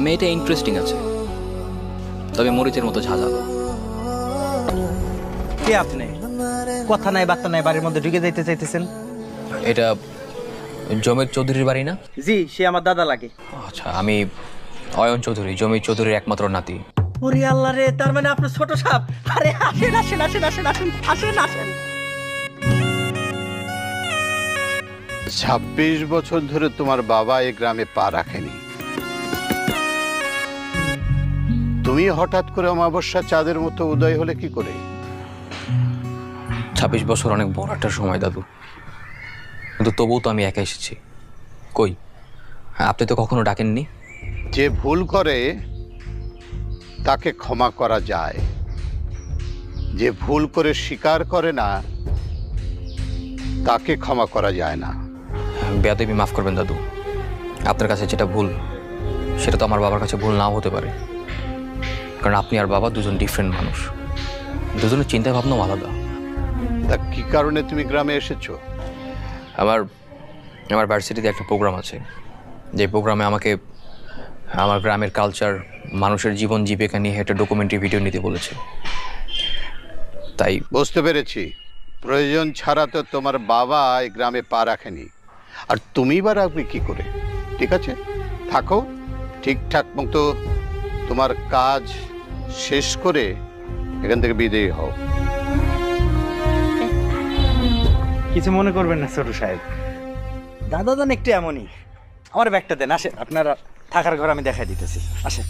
মেয়েটা ইন্টারেস্টিং আছে, তবে মরিচের মতো ঝাঁঝালো। কে আপনি? কথা নাই বার্তা নাই, বাড়ির মধ্যে ঢুকে যাইতে চাইতেছেন? এটা জমির চৌধুরীর বাড়ি না? জি, সে আমার দাদা লাগে। আচ্ছা, আমি অয়ন চৌধুরী, জমির চৌধুরীর একমাত্র নাতি। ওরে আল্লাহ রে, তার মানে আপনার ছোট সাপ। আরে আসেন আসেন আসেন আসেন আসেন আসেন আসেন। 26 বছর ধরে তোমার বাবা এই গ্রামে পা রাখেনি, তুমি হঠাৎ করে অমাবস্যা চাঁদের মতো উদয় হলে কি করে? 26 বছর অনেক বড় একটা সময় দাদু, কিন্তু তবুও তো আমি একা এসেছি। কই, আপনি তো কখনো ডাকেননি। যে ভুল করে তাকে ক্ষমা করা যায়, যে ভুল করে স্বীকার করে না তাকে ক্ষমা করা যায় না। বেয়াদবি মাফ করবেন দাদু, আপনার কাছে যেটা ভুল সেটা তো আমার বাবার কাছে ভুল নাও হতে পারে, কারণ আপনি আর বাবা দুজন ডিফারেন্ট মানুষ, দুজনের চিন্তা ভাবনাও আলাদা। তা কি কারণে তুমি গ্রামে এসেছো? আমার ভার্সিটিতে একটা প্রোগ্রাম আছে, যে প্রোগ্রামে আমাকে আমার গ্রামের কালচার, মানুষের জীবন জীবিকা নিয়ে একটা ডকুমেন্টারি ভিডিও নিতে বলেছে। তাই বুঝতে পেরেছি, প্রয়োজন ছাড়া তো তোমার বাবা এই গ্রামে পা রাখেনি, আর তুমি বা রাখবে কি করে? ঠিক আছে, থাকো, ঠিকঠাক মতো তোমার কাজ শেষ করে এখান থেকে বিদায় হও। কিছু মনে করবেন না ছোট সাহেব, দাদা দান একটু এমনই। আমার ব্যাগটা দেন, আসেন, আপনারা থাকার ঘর আমি দেখাই দিতেছি, আসেন।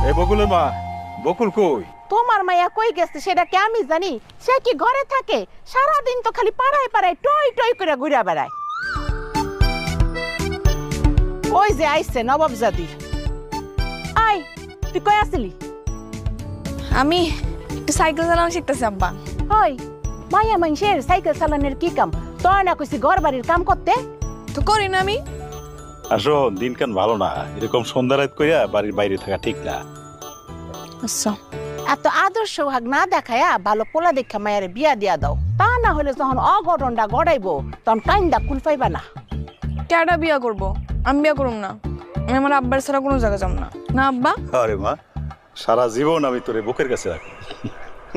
এ বকুলের মা, বকুল কই? তোমার মাইয়া কই গেছে সেটা কি আমি জানি? সে কি ঘরে থাকে? সারাদিন তো খালি পাড়ায় পাড়ায় টই টই করে ঘুরে বেড়ায়। ওই যে আইছে নবাবজাদি। আই, তুই কই আসলি? আমি একটু সাইকেল চালানো শিখতেছি আব্বা। ওই মাইয়া মানুষের সাইকেল চালানোর কি কাম? তোর না কইছি ঘর বাড়ির কাম করতে? তো করি না আমি। আসো, দিনকান ভালো না, এরকম সন্ধ্যা রাত কইরা বাড়ির বাইরে থাকা ঠিক না। আচ্ছা, এত আদর্শ ভাগ না দেখায়া ভালো পোলা দেখা মায়ের বিয়া দিয়া দাও, তা না হলে যখন অঘটনটা গড়াইবো তখন কাইন্দা কুল পাইবা না। কেডা বিয়া করব? আমি বিয়া করুম না। আমি আমার আব্বার ছাড়া কোনো জায়গা যাব না। না আব্বা? আরে মা, সারা জীবন আমি তোরে বুকের কাছে রাখি,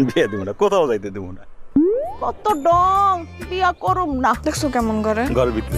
বিয়ে দেবো না, কোথাও যাইতে দেবো না। কত ডং, বিয়া করুম না। দেখছো কেমন করে? ঘরের ভিতরে